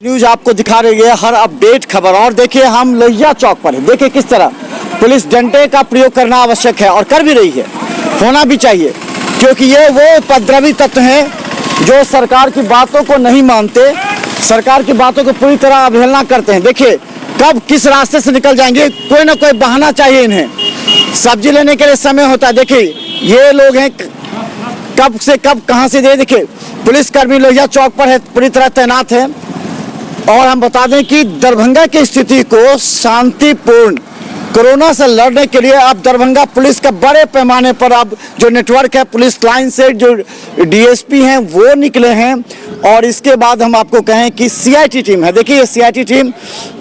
News आपको दिखा रही है हर अपडेट खबर। और देखिए हम लोहिया चौक पर है, देखिए किस तरह पुलिस डंडे का प्रयोग करना आवश्यक है और कर भी रही है, होना भी चाहिए, क्योंकि ये वो उपद्रवी तत्व हैं जो सरकार की बातों को नहीं मानते, सरकार की बातों को पूरी तरह अवहेलना करते हैं। देखिए कब किस रास्ते से निकल जाएंगे, कोई ना कोई बहाना चाहिए इन्हें। सब्जी लेने के लिए समय होता है, देखिए ये लोग हैं कब से कब कहां से दे। देखिए पुलिसकर्मी लोहिया चौक पर है, पूरी तरह तैनात है। और हम बता दें कि दरभंगा की स्थिति को शांतिपूर्ण कोरोना से लड़ने के लिए अब दरभंगा पुलिस का बड़े पैमाने पर अब जो नेटवर्क है, पुलिस लाइन से जो डीएसपी हैं वो निकले हैं। और इसके बाद हम आपको कहें कि सीआईटी टीम है, देखिए ये सीआईटी टीम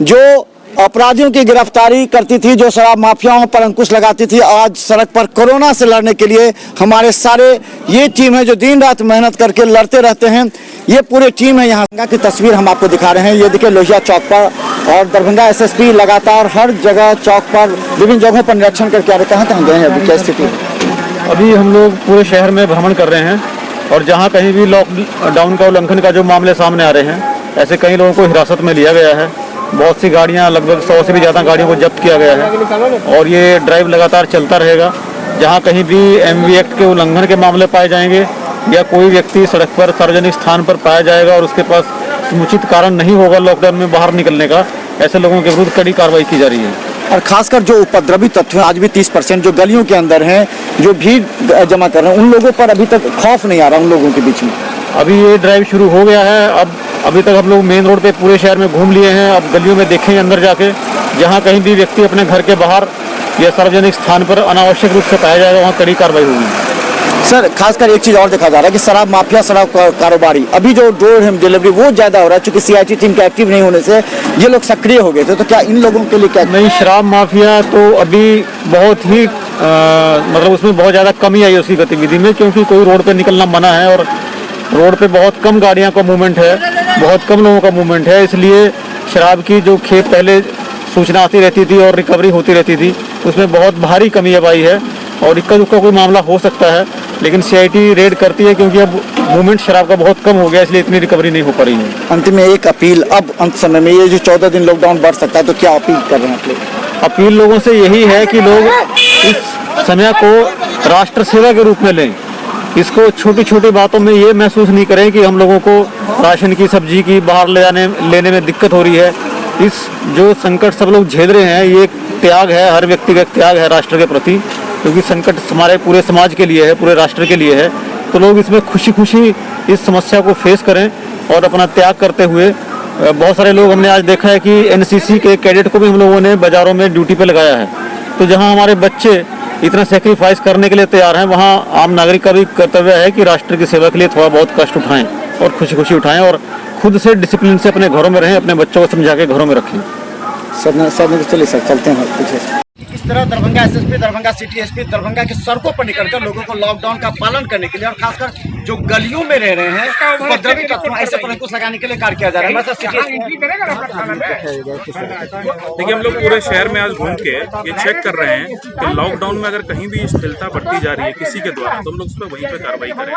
जो अपराधियों की गिरफ्तारी करती थी, जो शराब माफियाओं पर अंकुश लगाती थी, आज सड़क पर कोरोना से लड़ने के लिए हमारे सारे ये टीम है जो दिन रात मेहनत करके लड़ते रहते हैं। ये पूरी टीम है। यहाँ की तस्वीर हम आपको दिखा रहे हैं, ये देखिए लोहिया चौक पर। और दरभंगा एसएसपी लगातार हर जगह चौक पर विभिन्न जगहों पर निरीक्षण करके आ रहे। कहाँ गए हैं अभी, क्या स्थिति? अभी हम लोग पूरे शहर में भ्रमण कर रहे हैं और जहाँ कहीं भी लॉकडाउन का उल्लंघन का जो मामले सामने आ रहे हैं, ऐसे कई लोगों को हिरासत में लिया गया है। बहुत सी गाड़ियाँ, लगभग 100 से भी ज़्यादा गाड़ियों को जब्त किया गया है और ये ड्राइव लगातार चलता रहेगा। जहाँ कहीं भी एमवी एक्ट के उल्लंघन के मामले पाए जाएंगे या कोई व्यक्ति सड़क पर सार्वजनिक स्थान पर पाया जाएगा और उसके पास समुचित कारण नहीं होगा लॉकडाउन में बाहर निकलने का, ऐसे लोगों के विरुद्ध कड़ी कार्रवाई की जा रही है। और खासकर जो उपद्रवी तत्व हैं, आज भी 30% जो गलियों के अंदर हैं, जो भीड़ जमा कर रहे हैं, उन लोगों पर अभी तक खौफ नहीं आ रहा उन लोगों के बीच में। अभी ये ड्राइव शुरू हो गया है। अब अभी तक हम लोग मेन रोड पे पूरे शहर में घूम लिए हैं। अब गलियों में देखेंगे अंदर जाके, जहाँ कहीं भी व्यक्ति अपने घर के बाहर या सार्वजनिक स्थान पर अनावश्यक रूप से पाया जाएगा, वहाँ कड़ी कार्रवाई होगी। सर खासकर एक चीज़ और देखा जा रहा है कि शराब माफिया, शराब कारोबारी, अभी जो डोर होम डिलीवरी वो ज़्यादा हो रहा है, चूंकि सीआईटी टीम के एक्टिव नहीं होने से ये लोग सक्रिय हो गए थे। तो क्या इन लोगों के लिए क्या नहीं, शराब माफिया तो अभी बहुत ही मतलब उसमें बहुत ज़्यादा कमी आई उसकी गतिविधि में, क्योंकि कोई रोड पर निकलना मना है और रोड पे बहुत कम गाड़ियों का मूवमेंट है, बहुत कम लोगों का मूवमेंट है। इसलिए शराब की जो खेप पहले सूचना आती रहती थी और रिकवरी होती रहती थी, उसमें बहुत भारी कमी अब आई है और इक्का दुक्का कोई मामला हो सकता है, लेकिन सीआईटी रेड करती है क्योंकि अब मूवमेंट शराब का बहुत कम हो गया, इसलिए इतनी रिकवरी नहीं हो पा रही है। अंत में एक अपील, अब अंत समय में ये जो 14 दिन लॉकडाउन बढ़ सकता है, तो क्या अपील कर रहे हैं आप लोग? अपील लोगों से यही है कि लोग इस समय को राष्ट्र सेवा के रूप में लें। इसको छोटी छोटी बातों में ये महसूस नहीं करें कि हम लोगों को राशन की, सब्जी की बाहर लेने में दिक्कत हो रही है। इस जो संकट सब लोग झेल रहे हैं, ये एक त्याग है, हर व्यक्ति का त्याग है राष्ट्र के प्रति, क्योंकि संकट हमारे पूरे समाज के लिए है, पूरे राष्ट्र के लिए है। तो लोग इसमें खुशी खुशी इस समस्या को फेस करें और अपना त्याग करते हुए। बहुत सारे लोग हमने आज देखा है कि एनसीसी के कैडेट को भी हम लोगों ने बाज़ारों में ड्यूटी पर लगाया है। तो जहाँ हमारे बच्चे इतना सेक्रीफाइस करने के लिए तैयार हैं, वहाँ आम नागरिक का भी कर्तव्य है कि राष्ट्र की सेवा के लिए थोड़ा बहुत कष्ट उठाएं और खुशी खुशी उठाएं और खुद से डिसिप्लिन से अपने घरों में रहें, अपने बच्चों को समझा के घरों में रखें। सर चलिए सर, चलते हैं पीछे। इस तरह Darbhanga SSP, Darbhanga city SP Darbhanga की सड़कों पर निकलकर लोगों को लॉकडाउन का पालन करने के लिए और खासकर जो गलियों में रह रहे हैं उपद्रवी तत्व, ऐसे पर अंकुश लगाने के लिए कार्य किया जा रहा है। देखिए हम लोग पूरे शहर में आज घूम के ये चेक कर रहे हैं कि लॉकडाउन में अगर कहीं भी शिथिलता बढ़ती जा रही है किसी के द्वारा, तो हम लोग उस पर वहीं पे कार्रवाई करें।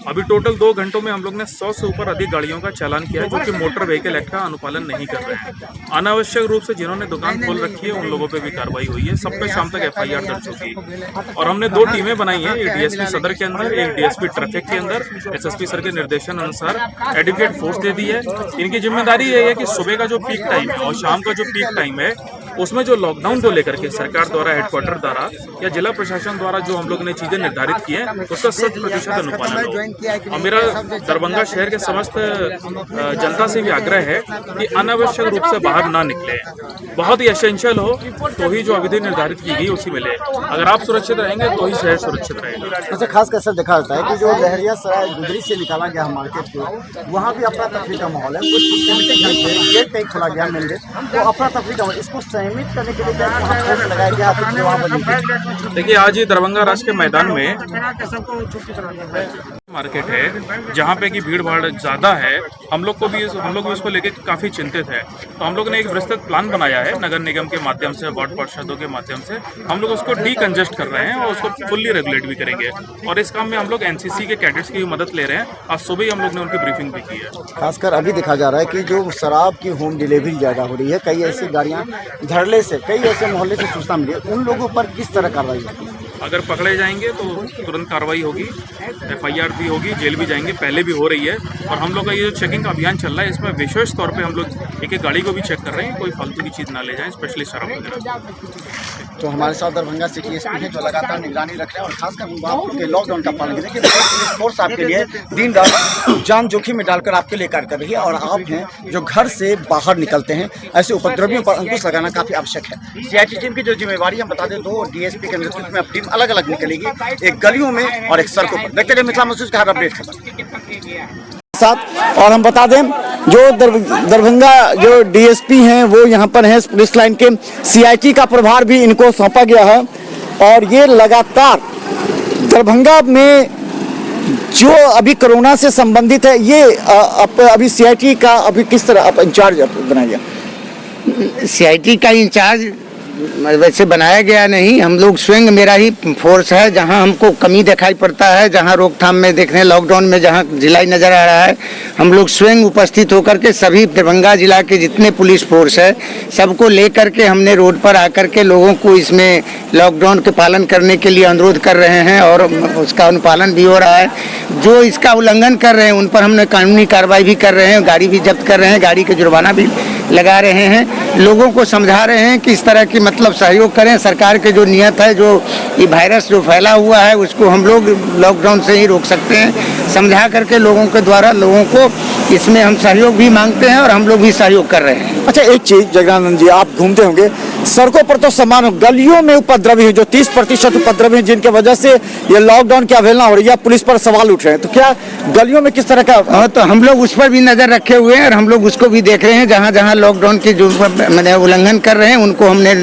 अभी टोटल 2 घंटों में हम लोग ने 100 से ऊपर अधिक गाड़ियों का चालान किया है जो कि मोटर व्हीकल एक्ट का अनुपालन नहीं कर रहे हैं। अनावश्यक रूप से जिन्होंने दुकान खोल रखी है उन लोगों पर भी कार्रवाई हुई है। सब पे शाम तक एफआईआर दर्ज होगी और हमने 2 टीमें बनाई हैं, एक डीएसपी सदर के अंदर, एक डीएसपी ट्रैफिक के अंदर। एसएसपी सर के निर्देशन अनुसार एडवोकेट फोर्स दे दी है। इनकी जिम्मेदारी ये है कि सुबह का जो पीक टाइम है और शाम का जो पीक टाइम है उसमें जो लॉकडाउन को लेकर के सरकार द्वारा, हेडक्वार्टर द्वारा या जिला प्रशासन द्वारा जो हम लोग ने चीजें निर्धारित की है उसका 100% अनुपालन हो। और मेरा दरभंगा शहर के समस्त जनता से भी आग्रह है कि अनावश्यक रूप से बाहर ना निकले, बहुत ही एसेंशियल हो तो ही जो अवधि निर्धारित की गई उसी में ले। अगर आप सुरक्षित रहेंगे तो ही शहर सुरक्षित रहेगा। अच्छा, खासकर सर देखा जाता है कि जो लहरिया सराय गुजरी से निकाला गया मार्केट को, वहाँ भी अफरा तफरी का माहौल है, कुछ गेट नहीं खोला गया मेन गेट, तो अफरा तफरी का इसको सहमित करने के लिए क्या लगाया गया? देखिए आज ही दरभंगा राष्ट्र के मैदान में मार्केट है जहाँ पे की भीड़ भाड़ ज़्यादा है। हम लोग भी इसको लेके काफ़ी चिंतित है। तो हम लोग ने एक विस्तृत प्लान बनाया है नगर निगम के माध्यम से, वार्ड पार्षदों के माध्यम से। हम लोग उसको डीकंजेस्ट कर रहे हैं और उसको फुल्ली रेगुलेट भी करेंगे। और इस काम में हम लोग एनसीसी के कैडेट्स की भी मदद ले रहे हैं। आज सुबह ही हम लोग ने उनकी ब्रीफिंग भी की है। खासकर अभी देखा जा रहा है कि जो शराब की होम डिलीवरी ज़्यादा हो रही है, कई ऐसी गाड़ियाँ धड़ल्ले से, कई ऐसे मोहल्ले से सूचना मिली है, उन लोगों पर किस तरह कार्रवाई होगी? अगर पकड़े जाएंगे तो तुरंत कार्रवाई होगी, एफआईआर भी होगी, जेल भी जाएंगे, पहले भी हो रही है। और हम लोग का ये जो चेकिंग का अभियान चल रहा है, इसमें विशेष तौर पे हम लोग एक एक गाड़ी को भी चेक कर रहे हैं, कोई फालतू की चीज़ ना ले जाएं, स्पेशली शराब वगैरह। तो हमारे साथ दरभंगा से डीएसपी है जो लगातार निगरानी रख रहे हैं और खासकर बापू के लॉकडाउन का पालन करें कि पुलिस फोर्स आपके लिए दिन रात जान जोखिम में डालकर आपके लिए कार्य कर रही है। और आप हैं जो घर से बाहर निकलते हैं, ऐसे उपद्रवियों पर अंकुश लगाना काफ़ी आवश्यक है। सीआईटी टीम की जो जिम्मेवारी हम बता दें, 2 डीएसपी के नेतृत्व में अब टीम अलग अलग निकलेगी, एक गलियों में और एक सड़कों पर। देखते रहिए मिथिला महसूस का हर अपडेट खबर साथ। और हम बता दें जो दरभंगा जो डीएसपी हैं वो यहाँ पर हैं, पुलिस लाइन के सीआईटी का प्रभार भी इनको सौंपा गया है। और ये लगातार दरभंगा में जो अभी कोरोना से संबंधित है, ये अभी सीआईटी का अभी किस तरह आप इंचार्ज बनाया? सीआईटी का इंचार्ज वैसे बनाया गया नहीं, हम लोग स्वयं, मेरा ही फोर्स है। जहां हमको कमी दिखाई पड़ता है, जहां रोकथाम में देखने, लॉकडाउन में जहां ढिलाई नज़र आ रहा है, हम लोग स्वयं उपस्थित होकर के सभी दरभंगा जिला के जितने पुलिस फोर्स है सबको लेकर के हमने रोड पर आकर के लोगों को इसमें लॉकडाउन के पालन करने के लिए अनुरोध कर रहे हैं और उसका अनुपालन भी हो रहा है। जो इसका उल्लंघन कर रहे हैं उन पर हमने कानूनी कार्रवाई भी कर रहे हैं, गाड़ी भी जब्त कर रहे हैं, गाड़ी के जुर्माना भी लगा रहे हैं। लोगों को समझा रहे हैं कि इस तरह की मतलब सहयोग करें। सरकार के जो नियत है, जो ये वायरस जो फैला हुआ है उसको हम लोग लॉकडाउन से ही रोक सकते हैं। समझा करके लोगों के द्वारा लोगों को इसमें हम सहयोग भी मांगते हैं और हम लोग भी सहयोग कर रहे हैं। अच्छा, एक चीज जगदानंद जी, आप घूमते होंगे सड़कों पर तो समान, गलियों में उपद्रवी है जो 30% उपद्रवी है, जिनके वजह से ये लॉकडाउन की अवहेलना हो रही है, पुलिस पर सवाल उठ रहे हैं। तो क्या गलियों में किस तरह का? तो हम लोग उस पर भी नजर रखे हुए हैं और हम लोग उसको भी देख रहे हैं। जहाँ जहाँ लॉकडाउन के जो मैंने उल्लंघन कर रहे हैं उनको हमने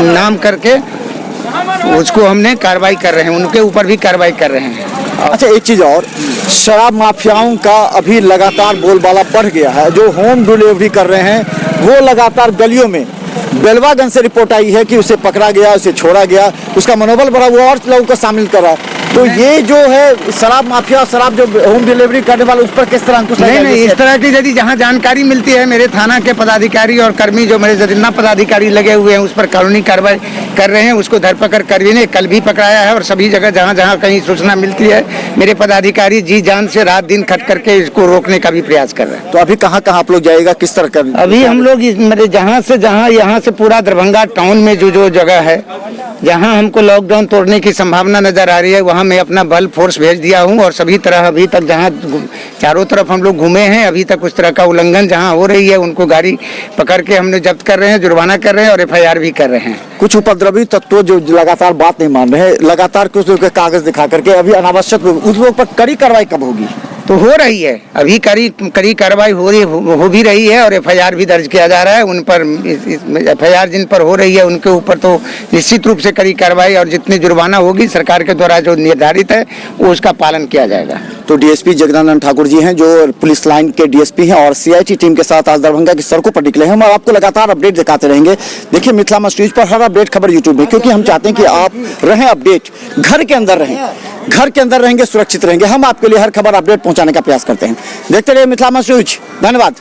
नाम करके उसको हमने कार्रवाई कर रहे हैं, उनके ऊपर भी कार्रवाई कर रहे हैं। अच्छा, एक चीज और, शराब माफियाओं का अभी लगातार बोलबाला बढ़ गया है। जो होम डिलीवरी कर रहे हैं वो लगातार गलियों में, बेलवागंज से रिपोर्ट आई है कि उसे पकड़ा गया, उसे छोड़ा गया, उसका मनोबल बढ़ा हुआ और लोगों को शामिल करा। तो ये जो है शराब माफिया, शराब जो होम डिलीवरी करने वाले, उस पर किस तरह अंकुश लगाया? नहीं, इस तरह की यदि जहाँ जानकारी मिलती है, मेरे थाना के पदाधिकारी और कर्मी जो मेरे जितना पदाधिकारी लगे हुए हैं उस पर कानूनी कार्रवाई कर रहे हैं, उसको धरपकड़ कर भी कल भी पकड़ाया है। और सभी जगह जहाँ जहाँ कहीं सूचना मिलती है मेरे पदाधिकारी जी जान से रात दिन खट करके इसको रोकने का भी प्रयास कर रहे हैं। तो अभी कहाँ कहाँ आप लोग जाएगा, किस तरह कर? अभी हम लोग मेरे जहाँ से पूरा दरभंगा टाउन में जो जगह है जहाँ हमको लॉकडाउन तोड़ने की संभावना नजर आ रही है, वहाँ मैं अपना बल फोर्स भेज दिया हूँ। और सभी तरह अभी तक जहाँ चारों तरफ हम लोग घूमे हैं, अभी तक उस तरह का उल्लंघन जहाँ हो रही है उनको गाड़ी पकड़ के हमने जब्त कर रहे हैं, जुर्माना कर रहे हैं और एफआईआर भी कर रहे हैं। कुछ उपद्रवी तत्व जो लगातार बात नहीं मान रहे हैं, लगातार कुछ लोग कागज दिखा करके अभी अनावश्यक, उस लोग पर कड़ी कार्रवाई कब होगी? तो हो रही है, अभी कड़ी कार्रवाई हो भी रही है और एफआईआर भी दर्ज किया जा रहा है उन पर। एफआईआर जिन पर हो रही है उनके ऊपर तो निश्चित रूप से कड़ी कार्रवाई और जितनी जुर्माना होगी सरकार के द्वारा जो निर्धारित है वो उसका पालन किया जाएगा। तो डीएसपी जगदानंद ठाकुर जी हैं जो पुलिस लाइन के डीएसपी हैं और सीआईटी टीम के साथ आज दरभंगा की सड़कों पर निकले हैं। हम आपको लगातार अपडेट दिखाते रहेंगे। देखिए मिथिला मस्टूज पर हर अपडेट खबर यूट्यूब में, क्योंकि हम चाहते हैं कि आप रहें अपडेट, घर के अंदर रहें, घर के अंदर रहेंगे सुरक्षित रहेंगे। हम आपके लिए हर खबर अपडेट पहुंचाने का प्रयास करते हैं। देखते रहिए मिथिला मस्टूज। धन्यवाद।